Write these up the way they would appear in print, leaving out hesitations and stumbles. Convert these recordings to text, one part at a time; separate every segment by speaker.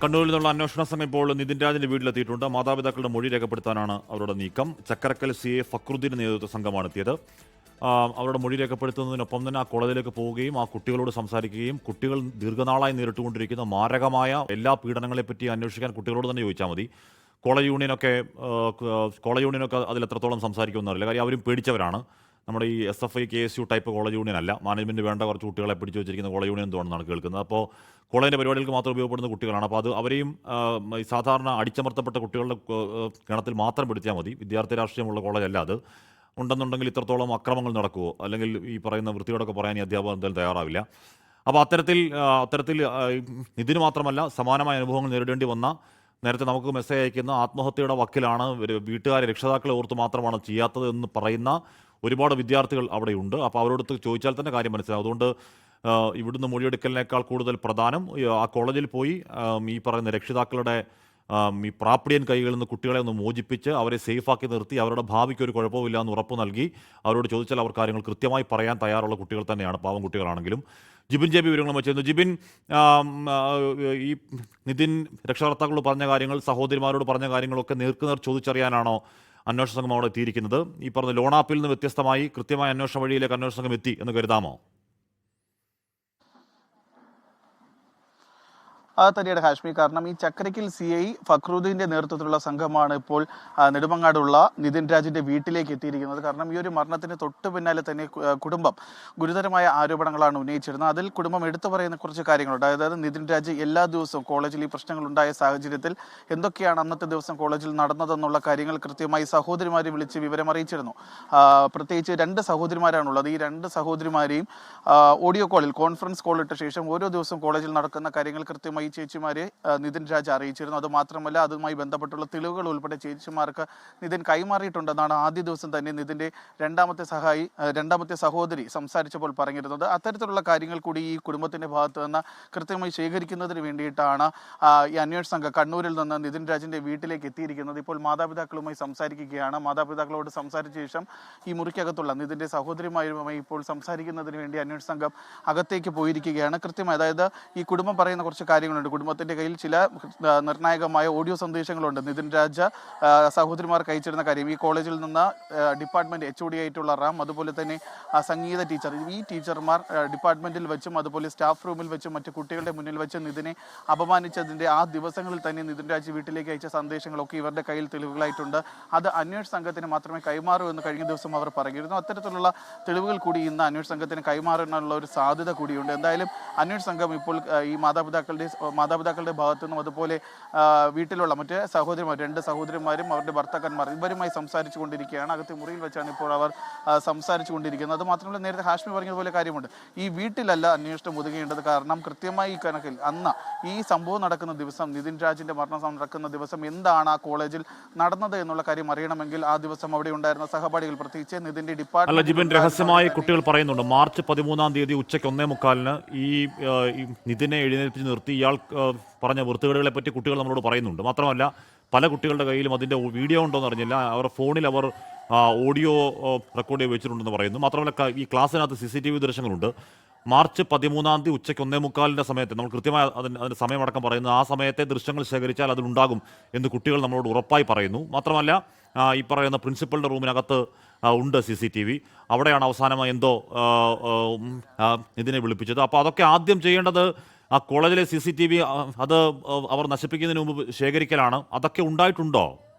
Speaker 1: കണ്ണൂരിൽ നിന്നുള്ള അന്വേഷണ സംഘം ഇപ്പോൾ നിതിൻ രാജിന്റെ വീട്ടിലെത്തിയിട്ടുണ്ട്. മാതാപിതാക്കളുടെ മൊഴി രേഖപ്പെടുത്താനാണ് അവരുടെ നീക്കം. ചക്കരക്കൽ CA ഫക്രുദ്ദീന്റെ നേതൃത്വ സംഘമാണ് എത്തിയത്. അവരുടെ മൊഴി രേഖപ്പെടുത്തുന്നതിനൊപ്പം തന്നെ ആ കോളേജിലേക്ക് പോവുകയും ആ കുട്ടികളോട് സംസാരിക്കുകയും കുട്ടികൾ ദീർഘനാളായി നേരിട്ടുകൊണ്ടിരിക്കുന്ന മാരകമായ എല്ലാ പീഡനങ്ങളെപ്പറ്റി അന്വേഷിക്കാൻ കുട്ടികളോട് തന്നെ ചോദിച്ചാൽ മതി. കോളേജ് യൂണിയനൊക്കെ അതിൽ എത്രത്തോളം സംസാരിക്കുമെന്നറിയില്ല. കാര്യം അവരും പേടിച്ചവരാണ്. നമ്മുടെ ഈ SFI KSU type college union അല്ല. മാനേജ്മെൻറ്റ് വേണ്ട കുറച്ച് കുട്ടികളെ പിടിച്ചു വെച്ചിരിക്കുന്ന കോളേജ് യൂണിയൻ എന്തുവാണെന്നാണ് കേൾക്കുന്നത്. അപ്പോൾ കോളേജിൻ്റെ പരിപാടികൾക്ക് മാത്രം ഉപയോഗപ്പെടുന്ന കുട്ടികളാണ്. അപ്പോൾ അവരെയും ഈ സാധാരണ അടിച്ചമർത്തപ്പെട്ട കുട്ടികളുടെ ഗണത്തിൽ മാത്രം പിടിച്ചാൽ മതി. വിദ്യാർത്ഥി രാഷ്ട്രീയമുള്ള കോളേജല്ല അത്. ഉണ്ടെന്നുണ്ടെങ്കിൽ ഇത്രത്തോളം അക്രമങ്ങൾ നടക്കുമോ, അല്ലെങ്കിൽ ഈ പറയുന്ന വൃത്തിയോടൊക്കെ പറയാൻ ഈ അധ്യാപകർ എന്തായാലും തയ്യാറാവില്ല. അപ്പോൾ അത്തരത്തിൽ ഇതിന് മാത്രമല്ല സമാനമായ അനുഭവങ്ങൾ നേരിടേണ്ടി വന്ന, നേരത്തെ നമുക്ക് മെസ്സേജ് അയക്കുന്ന ആത്മഹത്യയുടെ വക്കിലാണ്, വീട്ടുകാരെ രക്ഷിതാക്കളെ ഓർത്ത് മാത്രമാണ് ചെയ്യാത്തത് എന്ന് പറയുന്ന ഒരുപാട് വിദ്യാർത്ഥികൾ അവിടെയുണ്ട്. അപ്പോൾ അവരോട് ചോദിച്ചാൽ തന്നെ കാര്യം മനസ്സിലാവും. അതുകൊണ്ട് ഇവിടുന്ന് മൊഴിയെടുക്കലിനേക്കാൾ കൂടുതൽ പ്രധാനം ആ കോളേജിൽ പോയി ഈ പറയുന്ന രക്ഷിതാക്കളുടെ ഈ പ്രാപ്ടിയൻ കൈകളിൽ നിന്ന് കുട്ടികളെ ഒന്ന് മോചിപ്പിച്ച് അവരെ സേഫാക്കി നിർത്തി അവരുടെ ഭാവിക്ക് ഒരു കുഴപ്പമില്ല എന്ന് ഉറപ്പ് നൽകി അവരോട് ചോദിച്ചാൽ അവർ കാര്യങ്ങൾ കൃത്യമായി പറയാൻ തയ്യാറുള്ള കുട്ടികൾ തന്നെയാണ്, പാവം കുട്ടികളാണെങ്കിലും. ജിബിൻ JB വിവരങ്ങൾ വെച്ചിരുന്നു. ജിബിൻ, ഈ നിതിൻ രക്ഷകർത്താക്കളോട് പറഞ്ഞ കാര്യങ്ങൾ, സഹോദരിമാരോട് പറഞ്ഞ കാര്യങ്ങളൊക്കെ നേർക്കുനേർ ചോദിച്ചറിയാനാണോ അന്വേഷണ സംഘം അവിടെ എത്തിയിരിക്കുന്നത്? ഈ പറഞ്ഞ ലോണാപ്പിൽ നിന്ന് വ്യത്യസ്തമായി കൃത്യമായ അന്വേഷണ വഴിയിലേക്ക് അന്വേഷണ സംഘം എത്തി എന്ന് കരുതാമോ?
Speaker 2: തന്നെയാണ് ഹാഷ്മി. കാരണം ഈ ചക്കരക്കൽ CI ഫക്രുദ്ദീന്റെ നേതൃത്വത്തിലുള്ള സംഘമാണ് ഇപ്പോൾ നെടുമങ്ങാടുള്ള നിതിൻ രാജിന്റെ വീട്ടിലേക്ക് എത്തിയിരിക്കുന്നത്. കാരണം ഈ ഒരു മരണത്തിന് തൊട്ടു പിന്നാലെ തന്നെ കുടുംബം ഗുരുതരമായ ആരോപണങ്ങളാണ് ഉന്നയിച്ചിരുന്നത്. അതിൽ കുടുംബം എടുത്തു പറയുന്ന കുറച്ച് കാര്യങ്ങളുണ്ട്. അതായത് നിതിൻ രാജ് എല്ലാ ദിവസവും കോളേജിൽ ഈ പ്രശ്നങ്ങൾ ഉണ്ടായ സാഹചര്യത്തിൽ എന്തൊക്കെയാണ് അന്നത്തെ ദിവസം കോളേജിൽ നടന്നതെന്നുള്ള കാര്യങ്ങൾ കൃത്യമായി സഹോദരിമാരെ വിളിച്ച് വിവരം അറിയിച്ചിരുന്നു. പ്രത്യേകിച്ച് 2 സഹോദരിമാരാണുള്ളത്. ഈ 2 സഹോദരിമാരെയും ഓഡിയോ കോളിൽ കോൺഫറൻസ് കോൾ ഇട്ട ശേഷം ഓരോ ദിവസവും കോളേജിൽ നടക്കുന്ന കാര്യങ്ങൾ കൃത്യമായി ചേച്ചിമാരെ നിതിൻ രാജ് അറിയിച്ചിരുന്നു. അത് മാത്രമല്ല, അതുമായി ബന്ധപ്പെട്ടുള്ള തെളിവുകൾ ഉൾപ്പെടെ ചേച്ചിമാർക്ക് നിതിൻ കൈമാറിയിട്ടുണ്ടെന്നാണ് ആദ്യ ദിവസം തന്നെ നിതിന്റെ രണ്ടാമത്തെ സഹോദരി സംസാരിച്ചപ്പോൾ പറഞ്ഞിരുന്നത്. അത്തരത്തിലുള്ള കാര്യങ്ങൾ കൂടി ഈ കുടുംബത്തിന്റെ ഭാഗത്ത് നിന്ന് കൃത്യമായി ശേഖരിക്കുന്നതിന് വേണ്ടിയിട്ടാണ് ഈ അന്വേഷണ സംഘം കണ്ണൂരിൽ നിന്ന് നിതിൻ രാജിന്റെ വീട്ടിലേക്ക് എത്തിയിരിക്കുന്നത്. ഇപ്പോൾ മാതാപിതാക്കളുമായി സംസാരിക്കുകയാണ്. മാതാപിതാക്കളോട് സംസാരിച്ച ശേഷം ഈ മുറിക്കകത്തുള്ള നിതിന്റെ സഹോദരിമാരുമായി ഇപ്പോൾ സംസാരിക്കുന്നതിന് വേണ്ടി അന്വേഷണ സംഘം അകത്തേക്ക് പോയിരിക്കുകയാണ്. കൃത്യമായി, അതായത് ഈ കുടുംബം പറയുന്ന കുറച്ച് കാര്യങ്ങളുണ്ട്. കുടുംബത്തിന്റെ കയ്യിൽ ചില നിർണായകമായ ഓഡിയോ സന്ദേശങ്ങളുണ്ട്. നിതിൻ രാജ് സഹോദരിമാർക്ക് അയച്ചിരുന്ന കാര്യം, ഈ കോളേജിൽ നിന്ന് ഡിപ്പാർട്ട്മെന്റ് HOD ആയിട്ടുള്ള റാം, അതുപോലെ തന്നെ സംഗീത ടീച്ചർ, ഈ ടീച്ചർമാർ ഡിപ്പാർട്ട്മെന്റിൽ വെച്ചും അതുപോലെ സ്റ്റാഫ് റൂമിൽ വെച്ചും മറ്റു കുട്ടികളുടെ മുന്നിൽ വെച്ച് നിതിനെ അപമാനിച്ചതിന്റെ ആ ദിവസങ്ങളിൽ തന്നെ നിതിൻ രാജ് വീട്ടിലേക്ക് അയച്ച സന്ദേശങ്ങളൊക്കെ ഇവരുടെ കയ്യിൽ തെളിവുകളായിട്ടുണ്ട്. അത് അന്വേഷണ സംഘത്തിന് മാത്രമേ കൈമാറൂ എന്ന് കഴിഞ്ഞ ദിവസം അവർ പറഞ്ഞിരുന്നു. അത്തരത്തിലുള്ള തെളിവുകൾ കൂടി ഇന്ന് അന്വേഷണ സംഘത്തിന് കൈമാറാനുള്ള ഒരു സാധ്യത കൂടിയുണ്ട്. എന്തായാലും അന്വേഷണ സംഘം ഇപ്പോൾ ഈ മാതാപിതാക്കളുടെ ഭാഗത്തു നിന്നും അതുപോലെ വീട്ടിലുള്ള മറ്റ് സഹോദരിമാർ, 2 സഹോദരിമാരും അവരുടെ ഭർത്താക്കന്മാർ ഇവരുമായി സംസാരിച്ചു കൊണ്ടിരിക്കുകയാണ്. അകത്തെ മുറിയിൽ വെച്ചാണ് ഇപ്പോൾ അവർ സംസാരിച്ചു കൊണ്ടിരിക്കുന്നത്. അത് മാത്രമല്ല, നേരത്തെ ഹാഷ്മി പറഞ്ഞതുപോലെ കാര്യമുണ്ട്, ഈ വീട്ടിലല്ല അന്വേഷണം ഒതുങ്ങേണ്ടത്. കാരണം കൃത്യമായി ഈ കണക്കിൽ അന്ന് ഈ സംഭവം നടക്കുന്ന ദിവസം, നിതിൻ രാജിന്റെ മരണം നടക്കുന്ന ദിവസം എന്താണ് ആ കോളേജിൽ നടന്നത് എന്നുള്ള കാര്യം അറിയണമെങ്കിൽ ആ ദിവസം അവിടെ ഉണ്ടായിരുന്ന സഹപാഠികൾ, പ്രത്യേകിച്ച് നിതിന്റെ ഡിപ്പാർട്ട്മെന്റ്
Speaker 1: രഹസ്യമായി കുട്ടികൾ പറയുന്നുണ്ട്, മാർച്ച് 13-ാം തീയതി ഉച്ചയ്ക്ക് 1:45 ഈ നിതിനെ എഴുന്നേൽപ്പിച്ച് നിർത്തി ഇയാൾ പറഞ്ഞ വൃത്തികേടുകളെ പറ്റി കുട്ടികൾ നമ്മളോട് പറയുന്നുണ്ട്. മാത്രമല്ല, പല കുട്ടികളുടെ കയ്യിലും അതിൻ്റെ വീഡിയോ ഉണ്ടോ എന്ന് അറിഞ്ഞില്ല, അവരുടെ ഫോണിൽ അവർ ഓഡിയോ റെക്കോർഡ് ചെയ്ത് വെച്ചിട്ടുണ്ടെന്ന് പറയുന്നു. മാത്രമല്ല, ഈ ക്ലാസ്സിനകത്ത് CCTV ദൃശ്യങ്ങളുണ്ട്. മാർച്ച് 13-ാം തീയതി ഉച്ചയ്ക്ക് 1:45 സമയത്ത്, നമ്മൾ കൃത്യമായി അതിൻ്റെ സമയമടക്കം പറയുന്നത്, ആ സമയത്തെ ദൃശ്യങ്ങൾ ശേഖരിച്ചാൽ അതിലുണ്ടാകും എന്ന് കുട്ടികൾ നമ്മളോട് ഉറപ്പായി പറയുന്നു. മാത്രമല്ല, ഈ പറയുന്ന പ്രിൻസിപ്പളുടെ റൂമിനകത്ത് ഉണ്ട് CCTV. അവിടെയാണ് അവസാനമായി എന്തോ ഇതിനെ വിളിപ്പിച്ചത്. അപ്പോൾ അതൊക്കെ ആദ്യം ചെയ്യേണ്ടത് ആ കോളേജിലെ CCTV അത് അവർ നശിപ്പിക്കുന്നതിന് മുമ്പ് ശേഖരിക്കലാണ്. അതൊക്കെ ഉണ്ടായിട്ടുണ്ടോ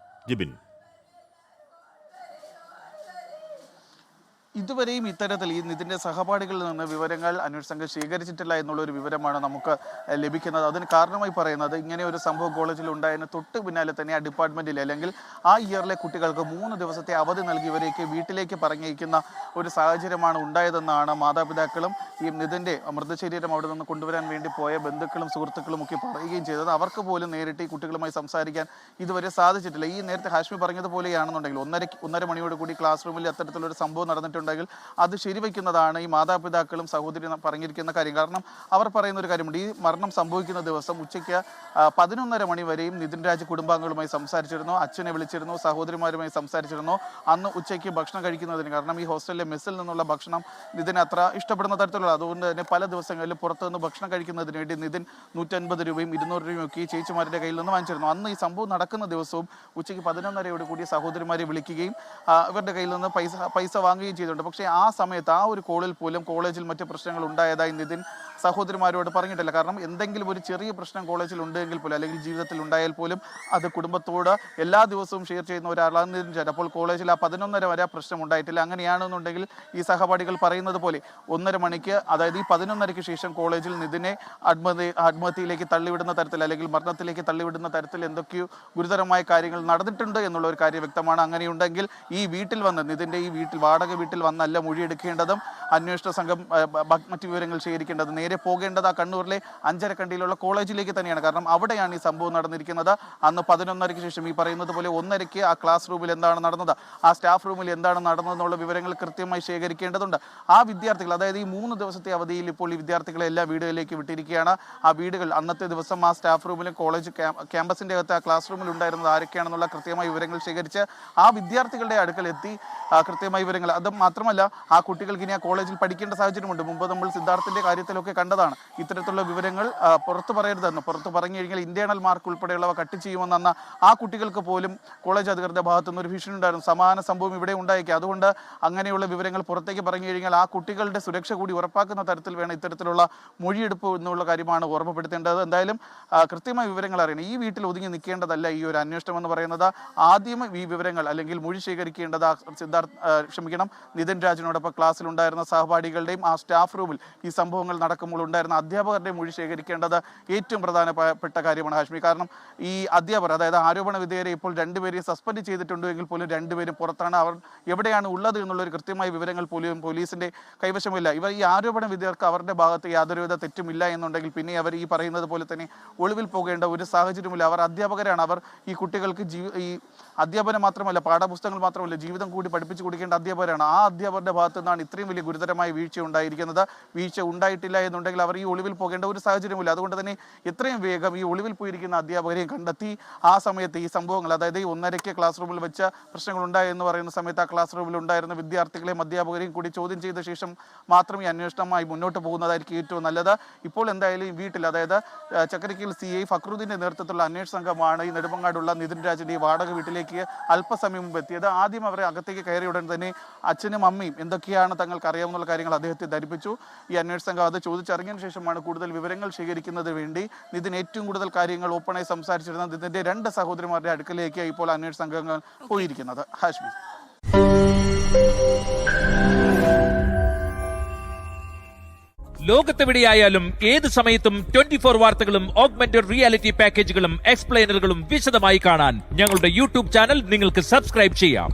Speaker 1: ജിബിൻ?
Speaker 2: ഇതുവരെയും ഇത്തരത്തിൽ ഈ നിതിന്റെ സഹപാഠികളിൽ നിന്ന് വിവരങ്ങൾ അന്വേഷണ സംഘം ശേഖരിച്ചിട്ടില്ല എന്നുള്ളൊരു വിവരമാണ് നമുക്ക് ലഭിക്കുന്നത്. അതിന് കാരണമായി പറയുന്നത്, ഇങ്ങനെ ഒരു സംഭവം കോളേജിൽ ഉണ്ടായതിന് തൊട്ട് പിന്നാലെ തന്നെ ആ ഡിപ്പാർട്ട്മെന്റിൽ അല്ലെങ്കിൽ ആ ഇയറിലെ കുട്ടികൾക്ക് 3 ദിവസത്തെ അവധി നൽകിയവരേക്ക് വീട്ടിലേക്ക് പറഞ്ഞയക്കുന്ന ഒരു സാഹചര്യമാണ് ഉണ്ടായതെന്നാണ് മാതാപിതാക്കളും ഈ നിതിന്റെ മൃതശരീരം അവിടെ നിന്ന് കൊണ്ടുവരാൻ വേണ്ടി പോയ ബന്ധുക്കളും സുഹൃത്തുക്കളും ഒക്കെ പറയുകയും ചെയ്തത്. അവർക്ക് പോലും നേരിട്ട് ഈ കുട്ടികളുമായി സംസാരിക്കാൻ ഇതുവരെ സാധിച്ചിട്ടില്ല. ഈ നേരത്തെ ഹാഷ്മി പറഞ്ഞതുപോലെയാണെന്നുണ്ടെങ്കിൽ 1:30 മണിയോട് കൂടി ക്ലാസ് റൂമിൽ അത്തരത്തിലൊരു സംഭവം നടന്നിട്ടുണ്ട് പറഞ്ഞിട്ടുണ്ടെങ്കിൽ അത് ശരിവെക്കുന്നതാണ് ഈ മാതാപിതാക്കളും സഹോദരി പറഞ്ഞിരിക്കുന്ന കാര്യം. കാരണം അവർ പറയുന്ന ഒരു കാര്യമുണ്ട്, ഈ മരണം സംഭവിക്കുന്ന ദിവസം ഉച്ചയ്ക്ക് 11:30 മണി വരെയും നിതിൻ രാജ് കുടുംബാംഗങ്ങളുമായി സംസാരിച്ചിരുന്നു, അച്ഛനെ വിളിച്ചിരുന്നു, സഹോദരിമാരുമായി സംസാരിച്ചിരുന്നു. അന്ന് ഉച്ചയ്ക്ക് ഭക്ഷണം കഴിക്കുന്നതിന്, കാരണം ഈ ഹോസ്റ്റലിലെ മെസ്സിൽ നിന്നുള്ള ഭക്ഷണം നിതിൻ അത്ര ഇഷ്ടപ്പെടുന്ന തരത്തിലുള്ള, അതുകൊണ്ട് തന്നെ പല ദിവസങ്ങളിലും പുറത്തുനിന്ന് ഭക്ഷണം കഴിക്കുന്നതിന് വേണ്ടി നിതിൻ 150 രൂപയും 200 രൂപയും ഒക്കെ ഈ ചേച്ചിമാരുടെ കയ്യിൽ നിന്ന് വാങ്ങിച്ചിരുന്നു. അന്ന് ഈ സംഭവം നടക്കുന്ന ദിവസവും ഉച്ചയ്ക്ക് 11:30 കൂടി സഹോദരിമാരെ വിളിക്കുകയും ഇവരുടെ കയ്യിൽ നിന്ന് പൈസ വാങ്ങുകയും ചെയ്തിട്ടുണ്ട്. പക്ഷേ ആ സമയത്ത് ആ ഒരു കോളിൽ പോലും കോളേജിൽ മറ്റ് പ്രശ്നങ്ങൾ ഉണ്ടായതായി നിതിൻ സഹോദരിമാരോട് പറഞ്ഞിട്ടില്ല. കാരണം എന്തെങ്കിലും ഒരു ചെറിയ പ്രശ്നം കോളേജിൽ ഉണ്ടെങ്കിൽ പോലും, അല്ലെങ്കിൽ ജീവിതത്തിൽ ഉണ്ടായാൽ പോലും അത് കുടുംബത്തോട് എല്ലാ ദിവസവും ഷെയർ ചെയ്യുന്ന ഒരാളാണ് നിതിൻ രാജ്. അപ്പോൾ കോളേജിൽ ആ 11:30 വരെ പ്രശ്നം ഉണ്ടായിട്ടില്ല. അങ്ങനെയാണെന്നുണ്ടെങ്കിൽ ഈ സഹപാഠികൾ പറയുന്നത് പോലെ 1:30 മണിക്ക്, അതായത് ഈ 11:30ക്ക് ശേഷം കോളേജിൽ നിതിനെ ആത്മഹത്യയിലേക്ക് തള്ളിവിടുന്ന തരത്തിൽ, അല്ലെങ്കിൽ മരണത്തിലേക്ക് തള്ളിവിടുന്ന തരത്തിൽ എന്തൊക്കെയോ ഗുരുതരമായ കാര്യങ്ങൾ നടന്നിട്ടുണ്ട് എന്നുള്ള ഒരു കാര്യം വ്യക്തമാണ്. അങ്ങനെയുണ്ടെങ്കിൽ ഈ വീട്ടിൽ വന്ന്, നിതിൻ്റെ ഈ വീട്ടിൽ, വാടക വീട്ടിൽ വന്നല്ല മൊഴിയെടുക്കേണ്ടതും അന്വേഷണ സംഘം മറ്റു വിവരങ്ങൾ ശേഖരിക്കേണ്ടത്. നേരെ പോകേണ്ടത് ആ കണ്ണൂരിലെ അഞ്ചരക്കണ്ടിയിലുള്ള കോളേജിലേക്ക് തന്നെയാണ്. കാരണം അവിടെയാണ് ഈ സംഭവം നടന്നിരിക്കുന്നത്. അന്ന് 11:30ക്ക് ശേഷം ഈ പറയുന്നത് പോലെ 1:30ക്ക് ആ ക്ലാസ് റൂമിൽ എന്താണ് നടന്നത്, ആ സ്റ്റാഫ് റൂമിൽ എന്താണ് നടന്നതെന്നുള്ള വിവരങ്ങൾ കൃത്യമായി ശേഖരിക്കേണ്ടതുണ്ട്. ആ വിദ്യാർത്ഥികൾ, അതായത് ഈ 3 ദിവസത്തെ അവധിയിൽ ഇപ്പോൾ ഈ വിദ്യാർത്ഥികളെ എല്ലാ വീടുകളിലേക്ക് വിട്ടിരിക്കുകയാണ്. ആ വീടുകൾ അന്നത്തെ ദിവസം ആ സ്റ്റാഫ് റൂമിലും കോളേജ് ക്യാമ്പസിൻ്റെ അകത്ത് ആ ക്ലാസ് റൂമിൽ ഉണ്ടായിരുന്നത് ആരൊക്കെയാണെന്നുള്ള കൃത്യമായ വിവരങ്ങൾ ശേഖരിച്ച് ആ വിദ്യാർത്ഥികളുടെ അടുക്കൽ എത്തി കൃത്യമായ വിവരങ്ങൾ. അത് മാത്രമല്ല, ആ കുട്ടികൾക്ക് ഇനി ആ കോളേജിൽ പഠിക്കേണ്ട സാഹചര്യമുണ്ട്. മുമ്പ് നമ്മൾ സിദ്ധാർത്ഥിൻ്റെ കാര്യത്തിലൊക്കെ കണ്ടതാണ് ഇത്തരത്തിലുള്ള വിവരങ്ങൾ പുറത്തു പറയരുതെന്ന്. പുറത്തു പറഞ്ഞു കഴിഞ്ഞാൽ ഇന്റേണൽ മാർക്ക് ഉൾപ്പെടെയുള്ളവ കട്ട് ചെയ്യുമെന്ന ആ കുട്ടികൾക്ക് പോലും കോളേജ് അധികൃതരുടെ ഭാഗത്തുനിന്ന് ഒരു ഭീഷണി ഉണ്ടായിരുന്നു. സമാന സംഭവം ഇവിടെ ഉണ്ടായേക്കും. അതുകൊണ്ട് അങ്ങനെയുള്ള വിവരങ്ങൾ പുറത്തേക്ക് പറഞ്ഞു കഴിഞ്ഞാൽ ആ കുട്ടികളുടെ സുരക്ഷ കൂടി ഉറപ്പാക്കുന്ന തരത്തിൽ വേണം ഇത്തരത്തിലുള്ള മൊഴിയെടുപ്പ് എന്നുള്ള കാര്യമാണ് ഓർമ്മപ്പെടുത്തേണ്ടത്. എന്തായാലും കൃത്യമായ വിവരങ്ങൾ അറിയണം. ഈ വീട്ടിൽ ഒതുങ്ങി നിൽക്കേണ്ടതല്ല ഈ ഒരു അന്വേഷണം എന്ന് പറയുന്നത്. ആദ്യം ഈ വിവരങ്ങൾ, അല്ലെങ്കിൽ മൊഴി ശേഖരിക്കേണ്ടത് നിതിൻ രാജിനോടൊപ്പം ക്ലാസ്സിലുണ്ടായിരുന്ന സഹപാഠികളുടെയും ആ സ്റ്റാഫ് റൂമിൽ ഈ സംഭവങ്ങൾ നടക്കുമ്പോൾ ഉണ്ടായിരുന്ന അധ്യാപകരുടെയും മൊഴി ശേഖരിക്കേണ്ടത് ഏറ്റവും പ്രധാനപ്പെട്ട കാര്യമാണ് ഹാഷ്മി. കാരണം ഈ അധ്യാപകർ, അതായത് ആരോപണ വിധേയരെ ഇപ്പോൾ 2 പേരെയും സസ്പെൻഡ് ചെയ്തിട്ടുണ്ടെങ്കിൽ പോലും 2 പേരും പുറത്താണ്. അവർ എവിടെയാണ് ഉള്ളത് എന്നുള്ളൊരു കൃത്യമായ വിവരങ്ങൾ പോലും പോലീസിന്റെ കൈവശമില്ല. ഇവർ ഈ ആരോപണ വിധേയർക്ക് അവരുടെ ഭാഗത്ത് യാതൊരുവിധ തെറ്റുമില്ല എന്നുണ്ടെങ്കിൽ പിന്നെ അവർ ഈ പറയുന്നത് പോലെ തന്നെ ഒളിവിൽ പോകേണ്ട ഒരു സാഹചര്യമില്ല. അവർ അധ്യാപകരാണ്. അവർ ഈ കുട്ടികൾക്ക് ഈ അധ്യാപനം മാത്രമല്ല, പാഠപുസ്തകങ്ങൾ മാത്രമല്ല, ജീവിതം കൂടി പഠിപ്പിച്ചു കൊടുക്കേണ്ട അധ്യാപകരാണ്. ആ അധ്യാപകരുടെ ഭാഗത്തു നിന്നാണ് ഇത്രയും വലിയ ഗുരുതരമായ വീഴ്ച ഉണ്ടായിരിക്കുന്നത്. വീഴ്ച ഉണ്ടായിട്ടില്ല എന്നുണ്ടെങ്കിൽ അവർ ഈ ഒളിവിൽ പോകേണ്ട ഒരു സാഹചര്യമില്ല. അതുകൊണ്ട് തന്നെ എത്രയും വേഗം ഈ ഒളിവിൽ പോയിരിക്കുന്ന അധ്യാപകരെയും കണ്ടെത്തി ആ സമയത്ത് ഈ സംഭവങ്ങൾ, അതായത് ഈ 1:30ക്ക് ക്ലാസ് റൂമിൽ വെച്ച പ്രശ്നങ്ങൾ ഉണ്ടായി എന്ന് പറയുന്ന സമയത്ത് ആ ക്ലാസ് റൂമിൽ ഉണ്ടായിരുന്ന വിദ്യാർത്ഥികളെയും അധ്യാപകരെയും കൂടി ചോദ്യം ചെയ്ത ശേഷം മാത്രം ഈ അന്വേഷണമായി മുന്നോട്ട് പോകുന്നതായിരിക്കും ഏറ്റവും നല്ലത്. ഇപ്പോൾ എന്തായാലും ഈ വീട്ടിൽ, അതായത് ചക്കരക്കൽ CI ഫക്രുദ്ദീന്റെ നേതൃത്വത്തിലുള്ള അന്വേഷണ സംഘമാണ് ഈ നെടുമങ്ങാടുള്ള നിതിൻ രാജിന്റെ വാടക വീട്ടിലേക്ക് അല്പസമയം മുമ്പ് എത്തിയത്. ആദ്യം അവരെ അകത്തേക്ക് കയറിയ ഉടൻ തന്നെ അച്ഛനും അമ്മയും എന്തൊക്കെയാണ് തങ്ങൾക്ക് അറിയാവുന്ന കാര്യങ്ങൾ അദ്ദേഹത്തെ ധരിപ്പിച്ചു. ഈ അന്വേഷണ സംഘം അത് ചോദിച്ചറിഞ്ഞതിന് ശേഷമാണ് കൂടുതൽ വിവരങ്ങൾ ശേഖരിക്കുന്നതിന് വേണ്ടി നിതിൻ ഏറ്റവും കൂടുതൽ കാര്യങ്ങൾ ഓപ്പണായി സംസാരിച്ചിരുന്ന നിതിന്റെ 2 സഹോദരിമാരുടെ അടുക്കലേക്ക് ഇപ്പോൾ അന്വേഷണ സംഘങ്ങൾ പോയിരിക്കുന്നത്. ഹാഷ്മി.
Speaker 3: ലോകത്തെവിടെയായാലും ഏത് സമയത്തും 24 വാർത്തകളും ഓഗ്മെന്റഡ് റിയാലിറ്റി പാക്കേജുകളും എക്സ്പ്ലെയിനറുകളും വിശദമായി കാണാൻ ഞങ്ങളുടെ യൂട്യൂബ് ചാനൽ നിങ്ങൾക്ക് സബ്സ്ക്രൈബ് ചെയ്യാം.